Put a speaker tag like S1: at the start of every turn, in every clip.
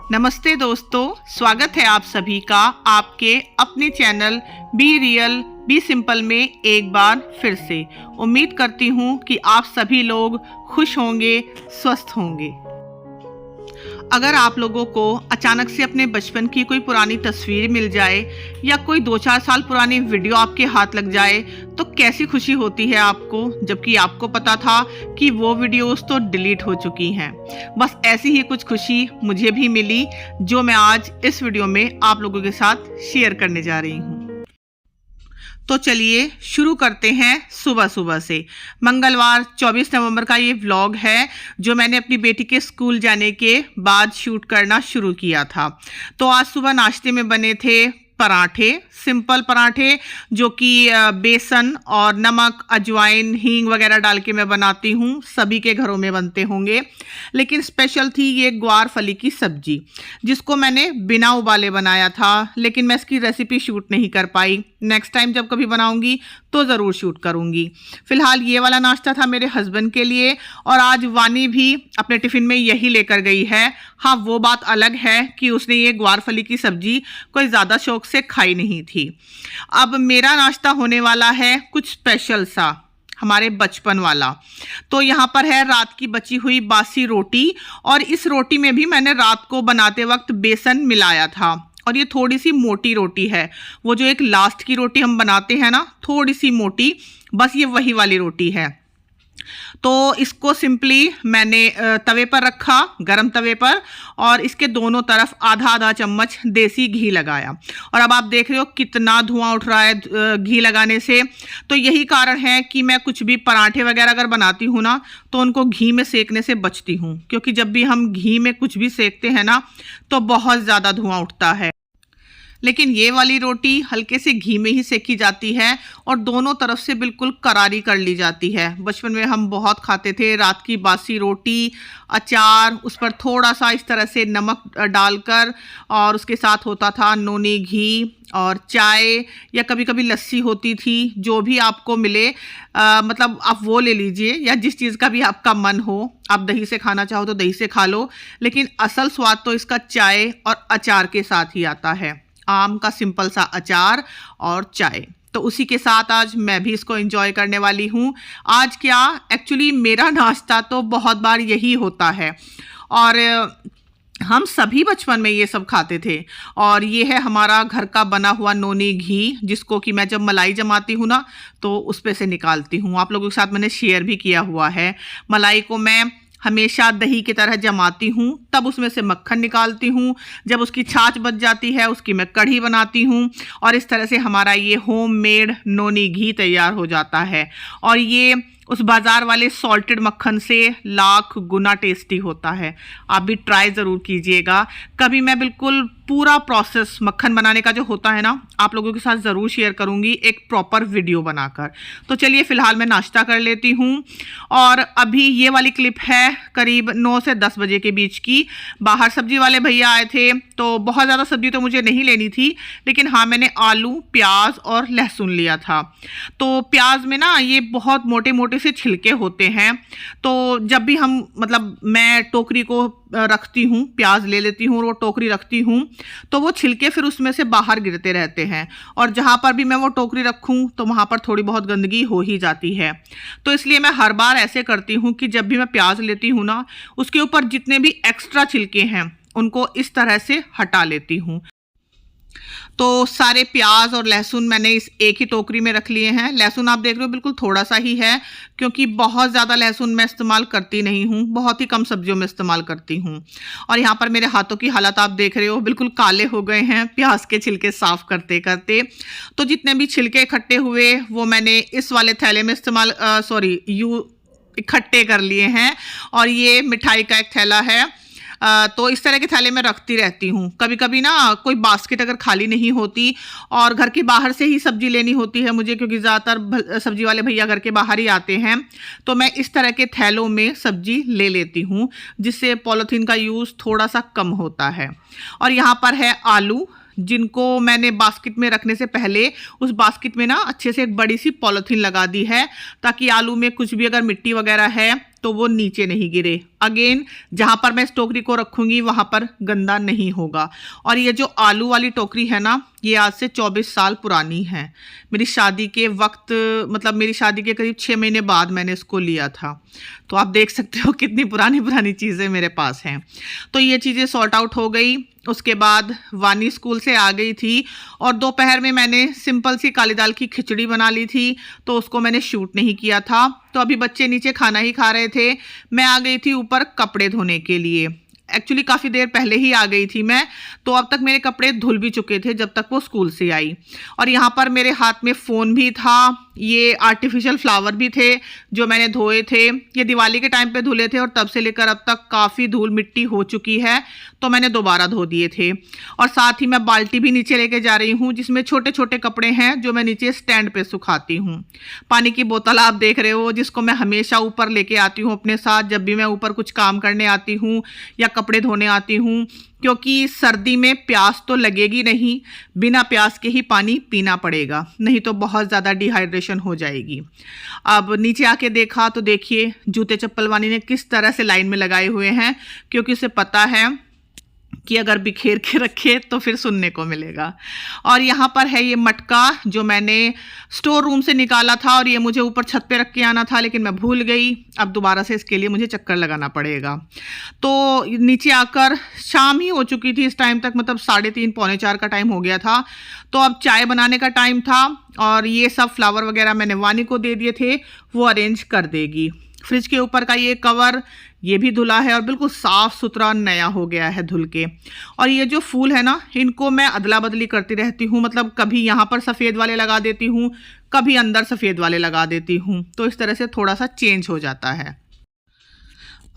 S1: नमस्ते दोस्तों, स्वागत है आप सभी का आपके अपने channel be real be simple में एक बार फिर से। उम्मीद करती हूँ कि आप सभी लोग खुश होंगे, स्वस्थ होंगे। अगर आप लोगों को अचानक से अपने बचपन की कोई पुरानी तस्वीर मिल जाए या कोई 2-4 साल पुरानी वीडियो आपके हाथ लग जाए तो कैसी खुशी होती है आपको, जबकि आपको पता था कि वो वीडियोस तो डिलीट हो चुकी हैं। बस ऐसी ही कुछ खुशी मुझे भी मिली जो मैं आज इस वीडियो में आप लोगों के साथ शेयर करने जा रही हूँ। तो चलिए शुरू करते हैं सुबह सुबह से। मंगलवार 24 नवंबर का ये व्लॉग है जो मैंने अपनी बेटी के स्कूल जाने के बाद शूट करना शुरू किया था। तो आज सुबह नाश्ते में बने थे पराठे, सिंपल पराठे जो कि बेसन और नमक, अजवाइन, हींग वगैरह डाल के मैं बनाती हूँ। सभी के घरों में बनते होंगे, लेकिन स्पेशल थी ये ग्वार फली की सब्जी जिसको मैंने बिना उबाले बनाया था, लेकिन मैं इसकी रेसिपी शूट नहीं कर पाई। नेक्स्ट टाइम जब कभी बनाऊंगी तो ज़रूर शूट करूंगी। फिलहाल ये वाला नाश्ता था मेरे हस्बैंड के लिए और आज वानी भी अपने टिफ़िन में यही लेकर गई है। हाँ, वो बात अलग है कि उसने ये ग्वार फली की सब्जी कोई ज़्यादा शौक से खाई नहीं थी। अब मेरा नाश्ता होने वाला है कुछ स्पेशल सा, हमारे बचपन वाला। तो यहाँ पर है रात की बची हुई बासी रोटी और इस रोटी में भी मैंने रात को बनाते वक्त बेसन मिलाया था। और ये थोड़ी सी मोटी रोटी है, वो जो एक लास्ट की रोटी हम बनाते हैं ना, थोड़ी सी मोटी, बस ये वही वाली रोटी है। तो इसको सिंपली मैंने तवे पर रखा, गरम तवे पर, और इसके दोनों तरफ आधा आधा चम्मच देसी घी लगाया। और अब आप देख रहे हो कितना धुआं उठ रहा है घी लगाने से। तो यही कारण है कि मैं कुछ भी पराठे वगैरह अगर बनाती हूँ ना तो उनको घी में सेकने से बचती हूँ, क्योंकि जब भी हम घी में कुछ भी सेकते हैं ना तो बहुत ज़्यादा धुआं उठता है। लेकिन ये वाली रोटी हल्के से घी में ही सेकी जाती है और दोनों तरफ से बिल्कुल करारी कर ली जाती है। बचपन में हम बहुत खाते थे रात की बासी रोटी, अचार, उस पर थोड़ा सा इस तरह से नमक डालकर, और उसके साथ होता था नोनी घी और चाय या कभी कभी लस्सी होती थी। जो भी आपको मिले मतलब आप वो ले लीजिए, या जिस चीज़ का भी आपका मन हो। आप दही से खाना चाहो तो दही से खा लो, लेकिन असल स्वाद तो इसका चाय और अचार के साथ ही आता है। आम का सिंपल सा अचार और चाय, तो उसी के साथ आज मैं भी इसको एंजॉय करने वाली हूँ। आज क्या, एक्चुअली मेरा नाश्ता तो बहुत बार यही होता है और हम सभी बचपन में ये सब खाते थे। और ये है हमारा घर का बना हुआ नोनी घी, जिसको कि मैं जब मलाई जमाती हूँ ना तो उस पे से निकालती हूँ। आप लोगों के साथ मैंने शेयर भी किया हुआ है। मलाई को मैं हमेशा दही की तरह जमाती हूँ, तब उसमें से मक्खन निकालती हूँ। जब उसकी छाछ बच जाती है उसकी मैं कढ़ी बनाती हूँ और इस तरह से हमारा ये होममेड नोनी घी तैयार हो जाता है। और ये उस बाज़ार वाले सॉल्टेड मक्खन से लाख गुना टेस्टी होता है। आप भी ट्राई ज़रूर कीजिएगा कभी। मैं बिल्कुल पूरा प्रोसेस मक्खन बनाने का जो होता है ना, आप लोगों के साथ ज़रूर शेयर करूंगी एक प्रॉपर वीडियो बनाकर। तो चलिए फ़िलहाल मैं नाश्ता कर लेती हूँ। और अभी ये वाली क्लिप है करीब 9 से 10 बजे के बीच की। बाहर सब्जी वाले भैया आए थे, तो बहुत ज़्यादा सब्जी तो मुझे नहीं लेनी थी, लेकिन हाँ मैंने आलू, प्याज और लहसुन लिया था। तो प्याज में ना ये बहुत मोटे मोटे से छिलके होते हैं, तो जब भी हम मतलब मैं टोकरी को रखती हूँ, प्याज ले लेती हूँ और वो टोकरी रखती हूँ, तो वो छिलके फिर उसमें से बाहर गिरते रहते हैं। और जहाँ पर भी मैं वो टोकरी रखूँ तो वहाँ पर थोड़ी बहुत गंदगी हो ही जाती है। तो इसलिए मैं हर बार ऐसे करती हूँ कि जब भी मैं प्याज लेती हूँ ना, उसके ऊपर जितने भी एक्स्ट्रा छिलके हैं उनको इस तरह से हटा लेती हूँ। तो सारे प्याज और लहसुन मैंने इस एक ही टोकरी में रख लिए हैं। लहसुन आप देख रहे हो बिल्कुल थोड़ा सा ही है, क्योंकि बहुत ज़्यादा लहसुन मैं इस्तेमाल करती नहीं हूँ, बहुत ही कम सब्जियों में इस्तेमाल करती हूँ। और यहाँ पर मेरे हाथों की हालत आप देख रहे हो, बिल्कुल काले हो गए हैं प्याज के छिलके साफ करते करते। तो जितने भी छिलके इकट्ठे हुए वो मैंने इस वाले थैले में इकट्ठे कर लिए हैं। और ये मिठाई का एक थैला है, तो इस तरह के थैले में रखती रहती हूँ। कभी कभी ना कोई बास्केट अगर खाली नहीं होती और घर के बाहर से ही सब्जी लेनी होती है मुझे, क्योंकि ज़्यादातर सब्जी वाले भैया घर के बाहर ही आते हैं, तो मैं इस तरह के थैलों में सब्जी ले लेती हूँ, जिससे पॉलीथीन का यूज़ थोड़ा सा कम होता है। और यहाँ पर है आलू, जिनको मैंने बास्केट में रखने से पहले उस बास्केट में ना अच्छे से एक बड़ी सी पॉलीथीन लगा दी है, ताकि आलू में कुछ भी अगर मिट्टी वगैरह है तो वो नीचे नहीं गिरे। अगेन जहाँ पर मैं इस टोकरी को रखूँगी वहाँ पर गंदा नहीं होगा। और ये जो आलू वाली टोकरी है ना, ये आज से 24 साल पुरानी है। मेरी शादी के वक्त, मतलब मेरी शादी के करीब 6 महीने बाद मैंने इसको लिया था। तो आप देख सकते हो कितनी पुरानी पुरानी चीज़ें मेरे पास हैं। तो ये चीज़ें सॉर्ट आउट हो गई। उसके बाद वानी स्कूल से आ गई थी और दोपहर में मैंने सिंपल सी काली दाल की खिचड़ी बना ली थी, तो उसको मैंने शूट नहीं किया था। तो अभी बच्चे नीचे खाना ही खा रहे थे, मैं आ गई थी ऊपर कपड़े धोने के लिए। एक्चुअली काफ़ी देर पहले ही आ गई थी मैं, तो अब तक मेरे कपड़े धुल भी चुके थे जब तक वो स्कूल से आई। और यहाँ पर मेरे हाथ में फ़ोन भी था, ये आर्टिफिशियल फ्लावर भी थे जो मैंने धोए थे। ये दिवाली के टाइम पे धुले थे और तब से लेकर अब तक काफ़ी धूल मिट्टी हो चुकी है, तो मैंने दोबारा धो दिए थे। और साथ ही मैं बाल्टी भी नीचे लेके जा रही हूँ जिसमें छोटे छोटे कपड़े हैं जो मैं नीचे स्टैंड पे सुखाती हूँ। पानी की बोतल आप देख रहे हो, जिसको मैं हमेशा ऊपर लेके आती हूँ अपने साथ जब भी मैं ऊपर कुछ काम करने आती हूँ या कपड़े धोने आती हूँ, क्योंकि सर्दी में प्यास तो लगेगी नहीं, बिना प्यास के ही पानी पीना पड़ेगा, नहीं तो बहुत ज़्यादा डिहाइड्रेशन हो जाएगी। अब नीचे आके देखा तो देखिए जूते चप्पल वानी ने किस तरह से लाइन में लगाए हुए हैं, क्योंकि उसे पता है कि अगर बिखेर के रखे तो फिर सुनने को मिलेगा। और यहाँ पर है ये मटका जो मैंने स्टोर रूम से निकाला था और ये मुझे ऊपर छत पे रख के आना था, लेकिन मैं भूल गई। अब दोबारा से इसके लिए मुझे चक्कर लगाना पड़ेगा। तो नीचे आकर शाम ही हो चुकी थी इस टाइम तक, मतलब 3:30 पौने 4 का टाइम हो गया था। तो अब चाय बनाने का टाइम था और ये सब फ्लावर वगैरह मैंने वानी को दे दिए थे, वो अरेंज कर देगी। फ्रिज के ऊपर का ये कवर ये भी धुला है और बिल्कुल साफ़ सुथरा नया हो गया है धुल के। और ये जो फूल है ना, इनको मैं अदला बदली करती रहती हूँ, मतलब कभी यहाँ पर सफ़ेद वाले लगा देती हूँ, कभी अंदर सफ़ेद वाले लगा देती हूँ, तो इस तरह से थोड़ा सा चेंज हो जाता है।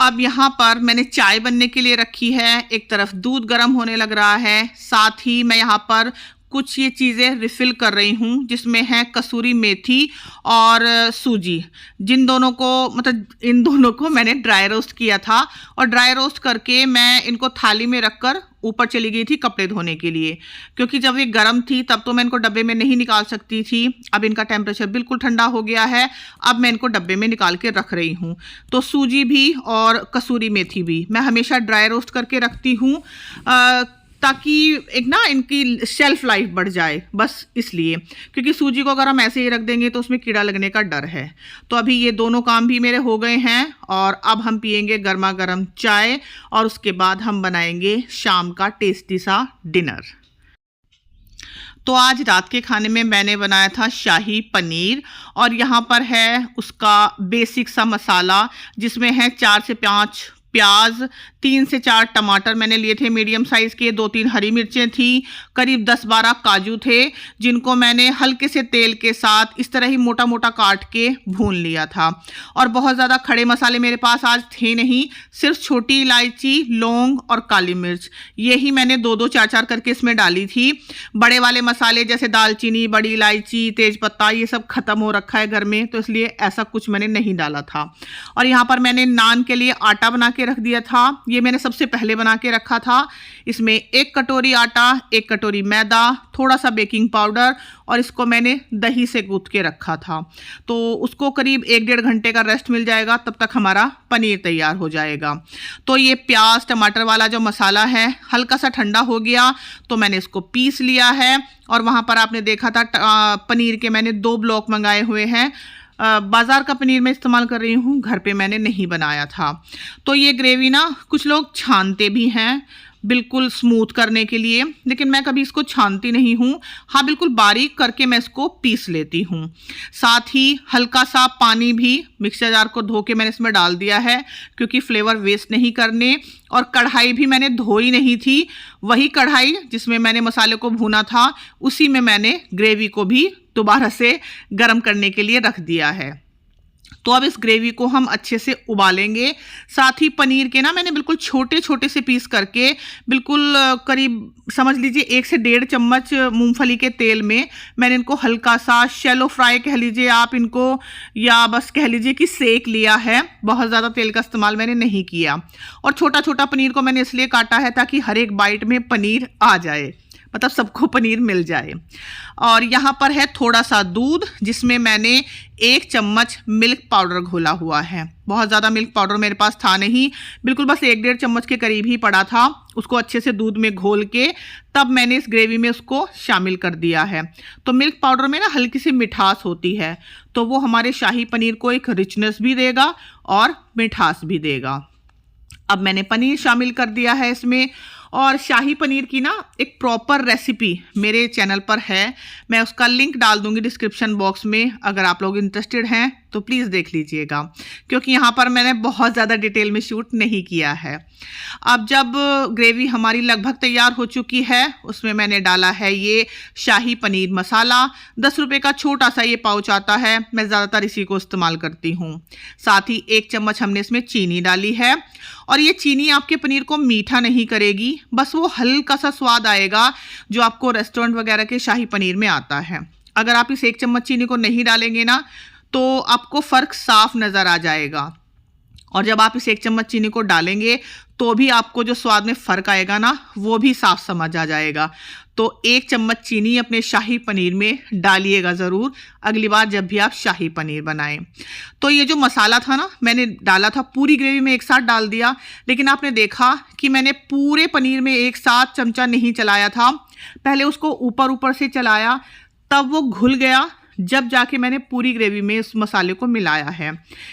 S1: अब यहाँ पर मैंने चाय बनने के लिए रखी है, एक तरफ दूध गर्म होने लग रहा है, साथ ही मैं यहाँ पर कुछ ये चीज़ें रिफ़िल कर रही हूँ जिसमें है कसूरी मेथी और सूजी। जिन दोनों को, मतलब इन दोनों को मैंने ड्राई रोस्ट किया था और ड्राई रोस्ट करके मैं इनको थाली में रखकर ऊपर चली गई थी कपड़े धोने के लिए, क्योंकि जब ये गर्म थी तब तो मैं इनको डब्बे में नहीं निकाल सकती थी। अब इनका टेम्परेचर बिल्कुल ठंडा हो गया है, अब मैं इनको डब्बे में निकाल के रख रही हूँ। तो सूजी भी और कसूरी मेथी भी मैं हमेशा ड्राई रोस्ट करके रखती हूँ, ताकि एक ना इनकी शेल्फ लाइफ बढ़ जाए, बस इसलिए। क्योंकि सूजी को अगर हम ऐसे ही रख देंगे तो उसमें कीड़ा लगने का डर है। तो अभी ये दोनों काम भी मेरे हो गए हैं और अब हम पियेंगे गर्मा गर्म चाय और उसके बाद हम बनाएंगे शाम का टेस्टी सा डिनर। तो आज रात के खाने में मैंने बनाया था शाही पनीर और यहाँ पर है उसका बेसिक सा मसाला, जिसमें है 4 से 5 प्याज, 3 से 4 टमाटर मैंने लिए थे मीडियम साइज़ के, 2-3 हरी मिर्चें थी, करीब 10-12 काजू थे जिनको मैंने हल्के से तेल के साथ इस तरह ही मोटा मोटा काट के भून लिया था। और बहुत ज़्यादा खड़े मसाले मेरे पास आज थे नहीं, सिर्फ छोटी इलायची, लौंग और काली मिर्च, यही मैंने 2-2 4-4 करके इसमें डाली थी। बड़े वाले मसाले जैसे दालचीनी, बड़ी इलायची, तेज़पत्ता, ये सब ख़त्म हो रखा है घर में, तो इसलिए ऐसा कुछ मैंने नहीं डाला था। और यहाँ पर मैंने नान के लिए आटा बना के रख दिया था, ये मैंने सबसे पहले बना के रखा था। इसमें 1 कटोरी आटा, 1 कटोरी मैदा, थोड़ा सा बेकिंग पाउडर और इसको मैंने दही से गूंथ के रखा था। तो उसको करीब 1-1.5 घंटे का रेस्ट मिल जाएगा, तब तक हमारा पनीर तैयार हो जाएगा। तो ये प्याज टमाटर वाला जो मसाला है हल्का सा ठंडा हो गया तो मैंने इसको पीस लिया है। और वहाँ पर आपने देखा था पनीर के मैंने 2 ब्लॉक मंगाए हुए हैं। बाज़ार का पनीर मैं इस्तेमाल कर रही हूँ, घर पे मैंने नहीं बनाया था। तो ये ग्रेवी ना कुछ लोग छानते भी हैं बिल्कुल स्मूथ करने के लिए, लेकिन मैं कभी इसको छानती नहीं हूँ। हाँ, बिल्कुल बारीक करके मैं इसको पीस लेती हूँ। साथ ही हल्का सा पानी भी मिक्सर जार को धो के मैंने इसमें डाल दिया है, क्योंकि फ्लेवर वेस्ट नहीं करने। और कढ़ाई भी मैंने धोई नहीं थी, वही कढ़ाई जिसमें मैंने मसाले को भूना था उसी में मैंने ग्रेवी को भी दोबारा से गर्म करने के लिए रख दिया है। तो अब इस ग्रेवी को हम अच्छे से उबालेंगे। साथ ही पनीर के ना मैंने बिल्कुल छोटे छोटे से पीस करके, बिल्कुल करीब समझ लीजिए 1 से 1.5 चम्मच मूंगफली के तेल में मैंने इनको हल्का सा शैलो फ्राई कह लीजिए आप इनको, या बस कह लीजिए कि सेक लिया है। बहुत ज़्यादा तेल का इस्तेमाल मैंने नहीं किया। और छोटा छोटा पनीर को मैंने इसलिए काटा है ताकि हर एक बाइट में पनीर आ जाए, मतलब सबको पनीर मिल जाए। और यहाँ पर है थोड़ा सा दूध, जिसमें मैंने 1 चम्मच मिल्क पाउडर घोला हुआ है। बहुत ज़्यादा मिल्क पाउडर मेरे पास था नहीं, बिल्कुल बस 1-1.5 चम्मच के करीब ही पड़ा था। उसको अच्छे से दूध में घोल के तब मैंने इस ग्रेवी में उसको शामिल कर दिया है। तो मिल्क पाउडर में ना हल्की सी मिठास होती है, तो वो हमारे शाही पनीर को एक रिचनेस भी देगा और मिठास भी देगा। अब मैंने पनीर शामिल कर दिया है इसमें। और शाही पनीर की ना एक प्रॉपर रेसिपी मेरे चैनल पर है, मैं उसका लिंक डाल दूंगी डिस्क्रिप्शन बॉक्स में। अगर आप लोग इंटरेस्टेड हैं तो प्लीज़ देख लीजिएगा, क्योंकि यहाँ पर मैंने बहुत ज़्यादा डिटेल में शूट नहीं किया है। अब जब ग्रेवी हमारी लगभग तैयार हो चुकी है, उसमें मैंने डाला है ये शाही पनीर मसाला। 10 रुपये का छोटा सा ये पाउच आता है, मैं ज़्यादातर इसी को इस्तेमाल करती हूँ। साथ ही 1 चम्मच हमने इसमें चीनी डाली है। और ये चीनी आपके पनीर को मीठा नहीं करेगी, बस वो हल्का सा स्वाद आएगा जो आपको रेस्टोरेंट वगैरह के शाही पनीर में आता है। अगर आप इस 1 चम्मच चीनी को नहीं डालेंगे ना, तो आपको फ़र्क साफ नज़र आ जाएगा। और जब आप इस 1 चम्मच चीनी को डालेंगे तो भी आपको जो स्वाद में फ़र्क आएगा ना, वो भी साफ समझ आ जाएगा। तो 1 चम्मच चीनी अपने शाही पनीर में डालिएगा ज़रूर, अगली बार जब भी आप शाही पनीर बनाएं। तो ये जो मसाला था ना, मैंने डाला था पूरी ग्रेवी में एक साथ डाल दिया, लेकिन आपने देखा कि मैंने पूरे पनीर में एक साथ चमचा नहीं चलाया था। पहले उसको ऊपर ऊपर से चलाया, तब वो घुल गया, जब जाके मैंने पूरी ग्रेवी में इस मसाले को मिलाया है।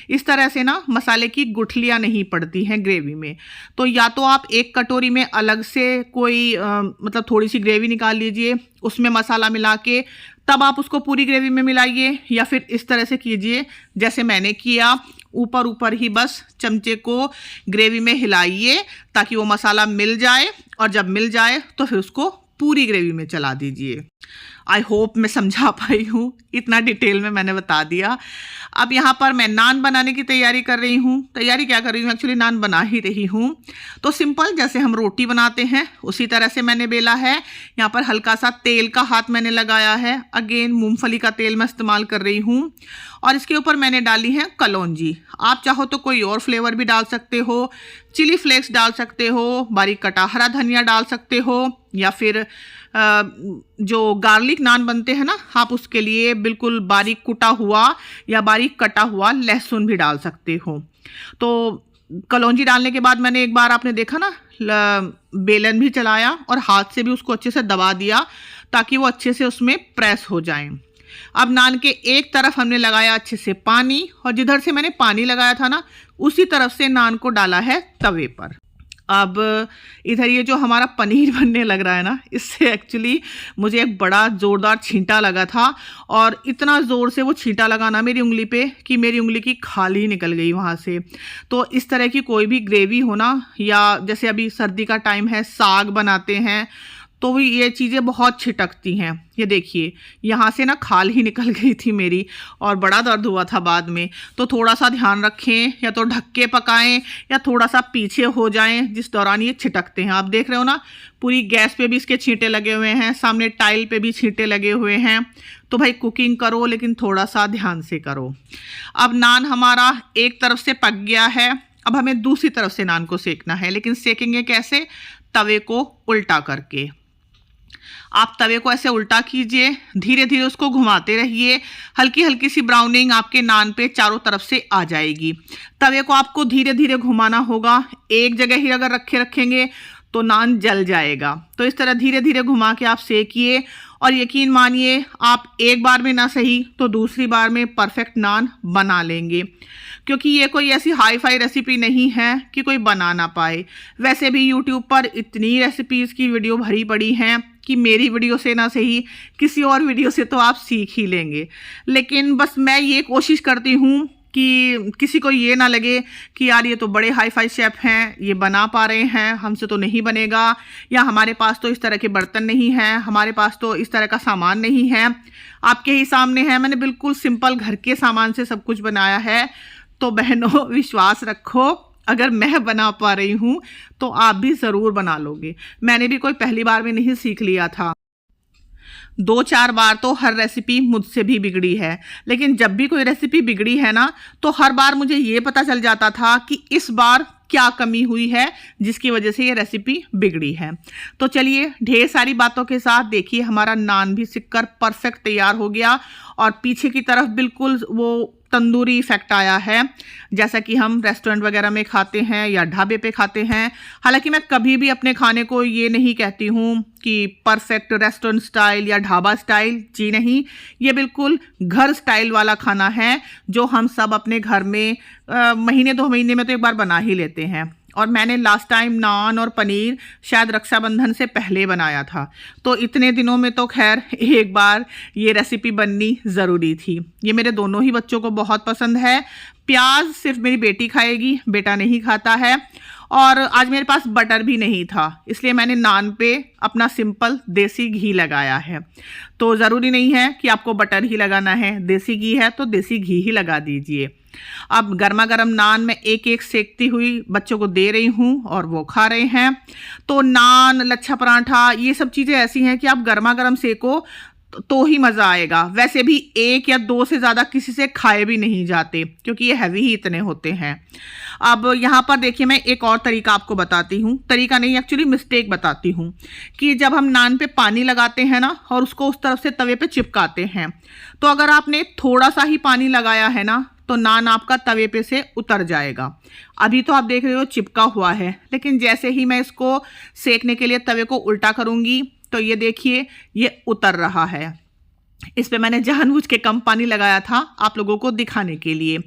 S1: इस तरह से ना मसाले की गुठलियाँ नहीं पड़ती हैं ग्रेवी में। तो या तो आप एक कटोरी में अलग से कोई मतलब थोड़ी सी ग्रेवी निकाल लीजिए, उसमें मसाला मिला के तब आप उसको पूरी ग्रेवी में मिलाइए, या फिर इस तरह से कीजिए जैसे मैंने किया, ऊपर ऊपर ही बस चमचे को ग्रेवी में हिलाइए ताकि वो मसाला मिल जाए, और जब मिल जाए तो फिर उसको पूरी ग्रेवी में चला दीजिए। आई होप मैं समझा पाई हूँ, इतना डिटेल में मैंने बता दिया। अब यहाँ पर मैं नान बनाने की तैयारी कर रही हूँ। तैयारी क्या कर रही हूँ, एक्चुअली नान बना ही रही हूँ। तो सिंपल जैसे हम रोटी बनाते हैं उसी तरह से मैंने बेला है। यहाँ पर हल्का सा तेल का हाथ मैंने लगाया है, अगेन मूंगफली का तेल मैं इस्तेमाल कर रही हूँ। और इसके ऊपर मैंने डाली है कलौंजी। आप चाहो तो कोई और फ्लेवर भी डाल सकते हो, चिली फ्लेक्स डाल सकते हो, बारीक कटा हरा धनिया डाल सकते हो, या फिर जो गार्लिक नान बनते हैं ना, आप उसके लिए बिल्कुल बारीक कुटा हुआ या बारीक कटा हुआ लहसुन भी डाल सकते हो। तो कलौंजी डालने के बाद मैंने एक बार, आपने देखा ना, बेलन भी चलाया और हाथ से भी उसको अच्छे से दबा दिया ताकि वो अच्छे से उसमें प्रेस हो जाए। अब नान के एक तरफ हमने लगाया अच्छे से पानी, और जिधर से मैंने पानी लगाया था ना, उसी तरफ से नान को डाला है तवे पर। अब इधर ये जो हमारा पनीर बनने लग रहा है ना, इससे एक्चुअली मुझे एक बड़ा ज़ोरदार छींटा लगा था, और इतना ज़ोर से वो छींटा लगा ना मेरी उंगली पे कि मेरी उंगली की खाल ही निकल गई वहाँ से। तो इस तरह की कोई भी ग्रेवी हो ना, या जैसे अभी सर्दी का टाइम है, साग बनाते हैं, तो भी ये चीज़ें बहुत छिटकती हैं। ये देखिए, यहाँ से ना खाल ही निकल गई थी मेरी, और बड़ा दर्द हुआ था बाद में। तो थोड़ा सा ध्यान रखें, या तो ढक के पकाएं या थोड़ा सा पीछे हो जाएं जिस दौरान ये छिटकते हैं। आप देख रहे हो ना, पूरी गैस पे भी इसके छींटे लगे हुए हैं, सामने टाइल पे भी छींटे लगे हुए हैं। तो भाई कुकिंग करो, लेकिन थोड़ा सा ध्यान से करो। अब नान हमारा एक तरफ से पक गया है, अब हमें दूसरी तरफ से नान को सेकना है। लेकिन सेकेंगे कैसे? तवे को उल्टा करके। आप तवे को ऐसे उल्टा कीजिए, धीरे धीरे उसको घुमाते रहिए, हल्की हल्की सी ब्राउनिंग आपके नान पे चारों तरफ से आ जाएगी। तवे को आपको धीरे धीरे घुमाना होगा, एक जगह ही अगर रखेंगे तो नान जल जाएगा। तो इस तरह धीरे धीरे घुमा के आप सेकिए, और यकीन मानिए आप एक बार में ना सही तो दूसरी बार में परफेक्ट नान बना लेंगे, क्योंकि ये कोई ऐसी हाई फाई रेसिपी नहीं है कि कोई बना ना पाए। वैसे भी यूट्यूब पर इतनी रेसिपीज़ की वीडियो भरी पड़ी हैं कि मेरी वीडियो से ना सही किसी और वीडियो से तो आप सीख ही लेंगे। लेकिन बस मैं ये कोशिश करती हूँ कि किसी को ये ना लगे कि यार ये तो बड़े हाई फाई शेफ़ हैं, ये बना पा रहे हैं, हमसे तो नहीं बनेगा, या हमारे पास तो इस तरह के बर्तन नहीं हैं, हमारे पास तो इस तरह का सामान नहीं है। आपके ही सामने है, मैंने बिल्कुल सिंपल घर के सामान से सब कुछ बनाया है। तो बहनों, विश्वास रखो, अगर मैं बना पा रही हूँ तो आप भी ज़रूर बना लोगे। मैंने भी कोई पहली बार में नहीं सीख लिया था, 2-4 बार तो हर रेसिपी मुझसे भी बिगड़ी है। लेकिन जब भी कोई रेसिपी बिगड़ी है ना, तो हर बार मुझे ये पता चल जाता था कि इस बार क्या कमी हुई है जिसकी वजह से ये रेसिपी बिगड़ी है। तो चलिए, ढेर सारी बातों के साथ देखिए हमारा नान भी सिककर परफेक्ट तैयार हो गया और पीछे की तरफ बिल्कुल वो तंदूरी इफेक्ट आया है, जैसा कि हम रेस्टोरेंट वगैरह में खाते हैं या ढाबे पे खाते हैं। हालांकि मैं कभी भी अपने खाने को ये नहीं कहती हूँ कि परफेक्ट रेस्टोरेंट स्टाइल या ढाबा स्टाइल, जी नहीं, ये बिल्कुल घर स्टाइल वाला खाना है जो हम सब अपने घर में महीने 2 महीने में तो एक बार बना ही लेते हैं। और मैंने लास्ट टाइम नान और पनीर शायद रक्षाबंधन से पहले बनाया था, तो इतने दिनों में तो खैर एक बार ये रेसिपी बननी ज़रूरी थी। ये मेरे दोनों ही बच्चों को बहुत पसंद है। प्याज सिर्फ मेरी बेटी खाएगी, बेटा नहीं खाता है। और आज मेरे पास बटर भी नहीं था, इसलिए मैंने नान पे अपना सिंपल देसी घी लगाया है। तो ज़रूरी नहीं है कि आपको बटर ही लगाना है, देसी घी है तो देसी घी ही लगा दीजिए। अब गर्मा गर्म नान में एक एक सेकती हुई बच्चों को दे रही हूँ और वो खा रहे हैं। तो नान, लच्छा पराठा, ये सब चीज़ें ऐसी हैं कि आप गर्मा गर्म सेको तो ही मज़ा आएगा। वैसे भी 1 या 2 से ज़्यादा किसी से खाए भी नहीं जाते क्योंकि ये हैवी ही इतने होते हैं। अब यहाँ पर देखिए, मैं एक और तरीका आपको बताती हूँ, तरीका नहीं एक्चुअली मिस्टेक बताती हूँ, कि जब हम नान पे पानी लगाते हैं ना और उसको उस तरफ से तवे पे चिपकाते हैं, तो अगर आपने थोड़ा सा ही पानी लगाया है ना तो नान आपका तवे पे से उतर जाएगा। अभी तो आप देख रहे हो चिपका हुआ है, लेकिन जैसे ही मैं इसको सेकने के लिए तवे को उल्टा करूँगी तो ये देखिए ये उतर रहा है। इस पे मैंने जानबूझ के कम पानी लगाया था आप लोगों को दिखाने के लिए।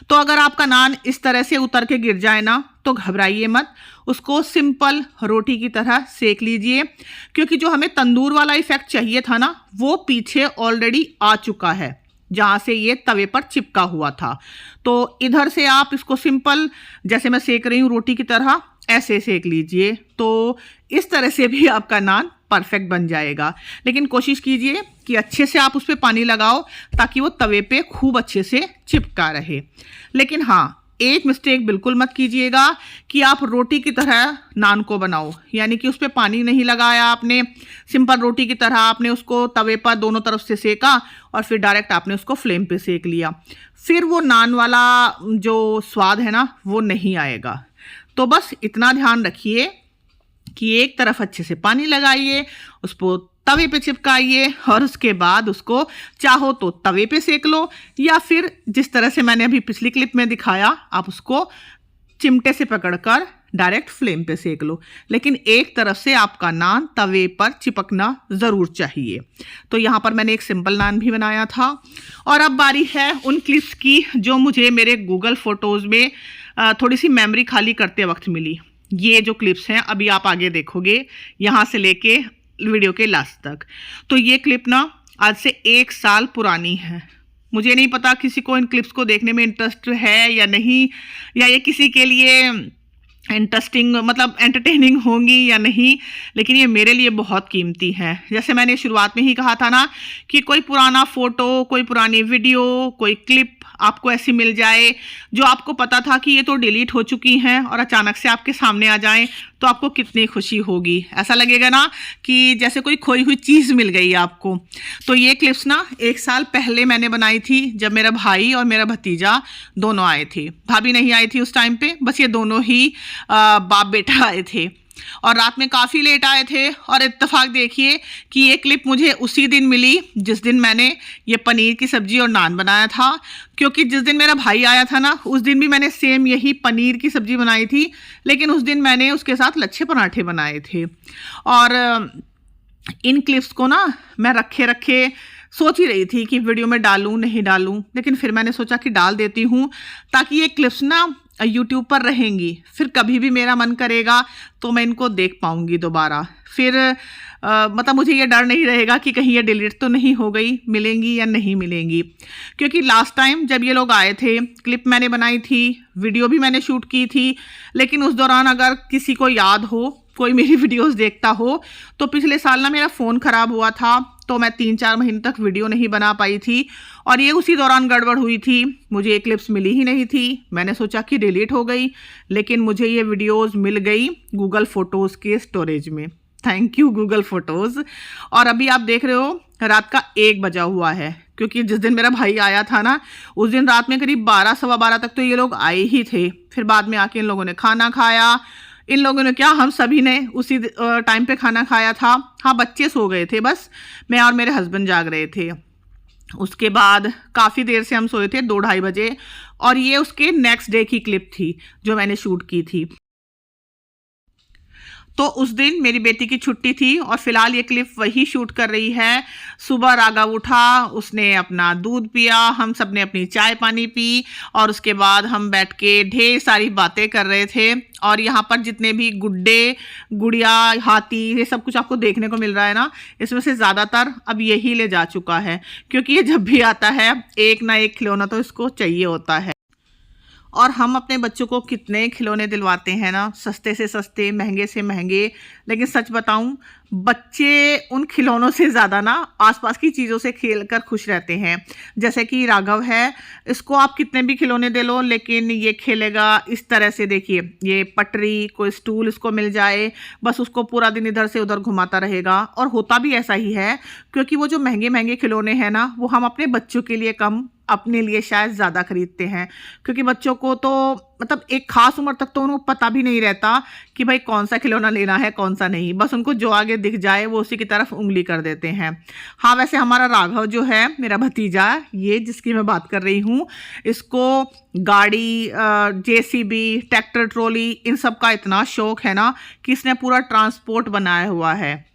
S1: तो अगर आपका नान इस तरह से उतर के गिर जाए ना तो घबराइए मत, उसको सिंपल रोटी की तरह सेक लीजिए, क्योंकि जो हमें तंदूर वाला इफेक्ट चाहिए था ना वो पीछे ऑलरेडी आ चुका है जहाँ से ये तवे पर चिपका हुआ था। तो इधर से आप इसको सिंपल जैसे मैं सेक रही हूँ रोटी की तरह ऐसे सेक लीजिए, तो इस तरह से भी आपका नान परफेक्ट बन जाएगा। लेकिन कोशिश कीजिए कि अच्छे से आप उस पर पानी लगाओ ताकि वो तवे पे खूब अच्छे से चिपका रहे। लेकिन हाँ, एक मिस्टेक बिल्कुल मत कीजिएगा कि आप रोटी की तरह नान को बनाओ, यानी कि उस पर पानी नहीं लगाया आपने, सिंपल रोटी की तरह आपने उसको तवे पर दोनों तरफ से सेका और फिर डायरेक्ट आपने उसको फ्लेम पे सेक लिया। फिर वो नान वाला जो स्वाद है ना वो नहीं आएगा। तो बस इतना ध्यान रखिए कि एक तरफ अच्छे से पानी लगाइए, उसको तवे पे चिपकाइए और उसके बाद उसको चाहो तो तवे पे सेक लो, या फिर जिस तरह से मैंने अभी पिछली क्लिप में दिखाया आप उसको चिमटे से पकड़कर डायरेक्ट फ्लेम पे सेक लो। लेकिन एक तरफ से आपका नान तवे पर चिपकना ज़रूर चाहिए। तो यहाँ पर मैंने एक सिंपल नान भी बनाया था। और अब बारी है उन क्लिप्स की जो मुझे मेरे गूगल फ़ोटोज़ में थोड़ी सी मेमोरी खाली करते वक्त मिली। ये जो क्लिप्स हैं अभी आप आगे देखोगे यहाँ से लेके वीडियो के लास्ट तक। तो ये क्लिप ना आज से 1 साल पुरानी है। मुझे नहीं पता किसी को इन क्लिप्स को देखने में इंटरेस्ट है या नहीं, या ये किसी के लिए इंटरेस्टिंग मतलब एंटरटेनिंग होंगी या नहीं, लेकिन ये मेरे लिए बहुत कीमती है। जैसे मैंने शुरुआत में ही कहा था ना कि कोई पुराना फ़ोटो, कोई पुरानी वीडियो, कोई क्लिप आपको ऐसी मिल जाए जो आपको पता था कि ये तो डिलीट हो चुकी हैं और अचानक से आपके सामने आ जाएं, तो आपको कितनी खुशी होगी। ऐसा लगेगा ना कि जैसे कोई खोई हुई चीज़ मिल गई आपको। तो ये क्लिप्स ना 1 साल पहले मैंने बनाई थी, जब मेरा भाई और मेरा भतीजा दोनों आए थे। भाभी नहीं आई थी उस टाइम पे, बस ये दोनों ही बाप बेटा आए थे और रात में काफ़ी लेट आए थे। और इत्तेफाक देखिए कि ये क्लिप मुझे उसी दिन मिली जिस दिन मैंने ये पनीर की सब्ज़ी और नान बनाया था, क्योंकि जिस दिन मेरा भाई आया था ना उस दिन भी मैंने सेम यही पनीर की सब्ज़ी बनाई थी, लेकिन उस दिन मैंने उसके साथ लच्छे पराठे बनाए थे। और इन क्लिप्स को ना मैं रखे रखे सोच ही रही थी कि वीडियो में डालूं नहीं डालूं, लेकिन फिर मैंने सोचा कि डाल देती हूँ ताकि ये क्लिप्स ना यूट्यूब पर रहेंगी, फिर कभी भी मेरा मन करेगा तो मैं इनको देख पाऊँगी दोबारा। फिर मतलब मुझे ये डर नहीं रहेगा कि कहीं ये डिलीट तो नहीं हो गई, मिलेंगी या नहीं मिलेंगी। क्योंकि लास्ट टाइम जब ये लोग आए थे क्लिप मैंने बनाई थी, वीडियो भी मैंने शूट की थी, लेकिन उस दौरान अगर किसी को याद हो, कोई मेरी वीडियोस देखता हो, तो पिछले साल ना मेरा फ़ोन ख़राब हुआ था, तो मैं 3-4 महीने तक वीडियो नहीं बना पाई थी और ये उसी दौरान गड़बड़ हुई थी। मुझे ये क्लिप्स मिली ही नहीं थी, मैंने सोचा कि डिलीट हो गई, लेकिन मुझे ये वीडियोस मिल गई गूगल फ़ोटोज़ के स्टोरेज में। Thank you Google photos. और अभी आप देख रहे हो रात का 1 बजा हुआ है, क्योंकि जिस दिन मेरा भाई आया था ना, उस दिन रात में करीब 12 सवा 12 तक तो ये लोग आए ही थे। फिर बाद में आके इन लोगों ने खाना खाया। इन लोगों ने क्या, हम सभी ने उसी टाइम पे खाना खाया था। हाँ, बच्चे सो गए थे, बस मैं और मेरे हस्बैंड जाग रहे थे। उसके बाद काफ़ी देर से हम सोए थे, 2-2:30 बजे। और ये उसके नेक्स्ट डे की क्लिप थी जो मैंने शूट की थी। तो उस दिन मेरी बेटी की छुट्टी थी और फिलहाल ये क्लिप वही शूट कर रही है। सुबह राघव उठा, उसने अपना दूध पिया, हम सब ने अपनी चाय पानी पी और उसके बाद हम बैठ के ढेर सारी बातें कर रहे थे। और यहाँ पर जितने भी गुड्डे, गुड़िया, हाथी, ये सब कुछ आपको देखने को मिल रहा है ना, इसमें से ज़्यादातर अब यही ले जा चुका है, क्योंकि ये जब भी आता है एक ना एक खिलौना तो इसको चाहिए होता है। और हम अपने बच्चों को कितने खिलौने दिलवाते हैं ना, सस्ते से सस्ते, महंगे से महंगे। लेकिन सच बताऊं, बच्चे उन खिलौनों से ज़्यादा ना आसपास की चीज़ों से खेल कर खुश रहते हैं। जैसे कि राघव है, इसको आप कितने भी खिलौने दे लो, लेकिन ये खेलेगा इस तरह से। देखिए, ये पटरी, कोई स्टूल इसको मिल जाए, बस उसको पूरा दिन इधर से उधर घुमाता रहेगा। और होता भी ऐसा ही है, क्योंकि वो जो महंगे महंगे खिलौने हैं ना, वो हम अपने बच्चों के लिए कम, अपने लिए शायद ज़्यादा खरीदते हैं। क्योंकि बच्चों को तो मतलब एक खास उम्र तक तो उनको पता भी नहीं रहता कि भाई कौन सा खिलौना लेना है, कौन सा नहीं। बस उनको जो आगे दिख जाए वो उसी की तरफ उंगली कर देते हैं। हाँ, वैसे हमारा राघव जो है, मेरा भतीजा, ये जिसकी मैं बात कर रही हूँ, इसको गाड़ी, जेसीबी, ट्रैक्टर ट्रॉली, इन सब का इतना शौक है ना कि इसने पूरा ट्रांसपोर्ट बनाया हुआ है।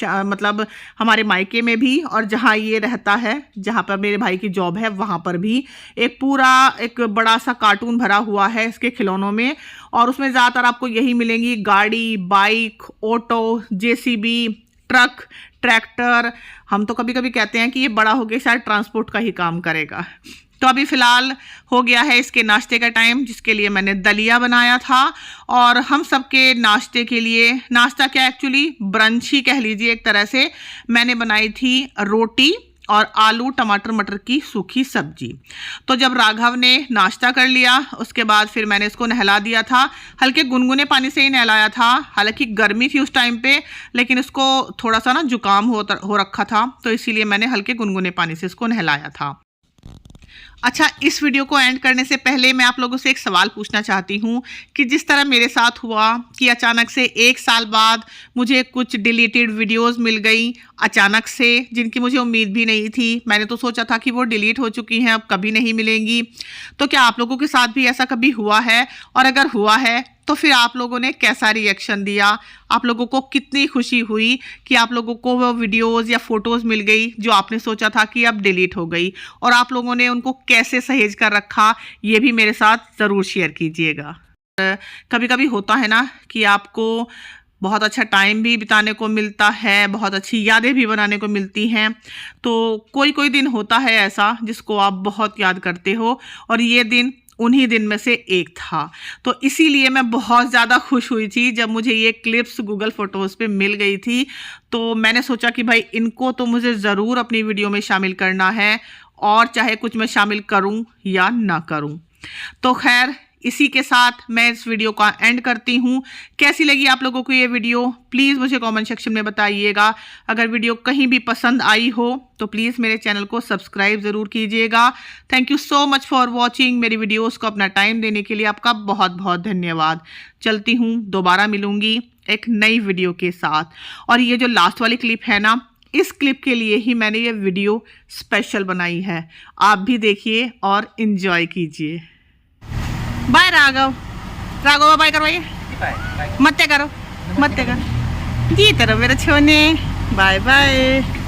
S1: मतलब हमारे मायके में भी और जहाँ ये रहता है, जहाँ पर मेरे भाई की जॉब है, वहाँ पर भी एक पूरा एक बड़ा सा कार्टून भरा हुआ है इसके खिलौनों में। और उसमें ज़्यादातर आपको यही मिलेंगी, गाड़ी, bike, auto, JCB, truck, tractor. हम तो कभी कभी कहते हैं कि ये बड़ा होके शायद ट्रांसपोर्ट का ही काम करेगा। तो अभी फ़िलहाल हो गया है इसके नाश्ते का टाइम, जिसके लिए मैंने दलिया बनाया था। और हम सबके नाश्ते के लिए, नाश्ता क्या, एक्चुअली ब्रंच ही कह लीजिए एक तरह से, मैंने बनाई थी रोटी और आलू टमाटर मटर की सूखी सब्जी। तो जब राघव ने नाश्ता कर लिया, उसके बाद फिर मैंने इसको नहला दिया था। हल्के गुनगुने पानी से ही नहलाया था, हालांकि गर्मी थी उस टाइम पे, लेकिन इसको थोड़ा सा ना जुकाम हो रखा था, तो इसीलिए मैंने हल्के गुनगुने पानी से इसको नहलाया था। अच्छा, इस वीडियो को एंड करने से पहले मैं आप लोगों से एक सवाल पूछना चाहती हूँ कि जिस तरह मेरे साथ हुआ कि अचानक से 1 साल बाद मुझे कुछ डिलीटेड वीडियोस मिल गई अचानक से, जिनकी मुझे उम्मीद भी नहीं थी। मैंने तो सोचा था कि वो डिलीट हो चुकी हैं, अब कभी नहीं मिलेंगी। तो क्या आप लोगों के साथ भी ऐसा कभी हुआ है? और अगर हुआ है तो फिर आप लोगों ने कैसा रिएक्शन दिया? आप लोगों को कितनी खुशी हुई कि आप लोगों को वो वीडियोस या फोटोज़ मिल गई जो आपने सोचा था कि अब डिलीट हो गई, और आप लोगों ने उनको कैसे सहेज कर रखा, ये भी मेरे साथ ज़रूर शेयर कीजिएगा। कभी कभी होता है ना कि आपको बहुत अच्छा टाइम भी बिताने को मिलता है, बहुत अच्छी यादें भी बनाने को मिलती हैं। तो कोई कोई दिन होता है ऐसा जिसको आप बहुत याद करते हो, और ये दिन उन्हीं दिन में से एक था। तो इसीलिए मैं बहुत ज़्यादा खुश हुई थी जब मुझे ये क्लिप्स गूगल फ़ोटोज़ पे मिल गई थी। तो मैंने सोचा कि भाई इनको तो मुझे ज़रूर अपनी वीडियो में शामिल करना है, और चाहे कुछ मैं शामिल करूं या ना करूं। तो खैर, इसी के साथ मैं इस वीडियो का एंड करती हूँ। कैसी लगी आप लोगों को ये वीडियो, प्लीज़ मुझे कमेंट सेक्शन में बताइएगा। अगर वीडियो कहीं भी पसंद आई हो तो प्लीज़ मेरे चैनल को सब्सक्राइब ज़रूर कीजिएगा। Thank you so much for watching. मेरी वीडियोस को अपना टाइम देने के लिए आपका बहुत बहुत धन्यवाद। चलती हूँ, दोबारा मिलूँगी एक नई वीडियो के साथ। और ये जो लास्ट वाली क्लिप है ना, इस क्लिप के लिए ही मैंने ये वीडियो स्पेशल बनाई है। आप भी देखिए और इन्जॉय कीजिए। बाय राघव, राघव बाय करवाइए, मत करो जी तरह मेरे छोने, बाय बाय।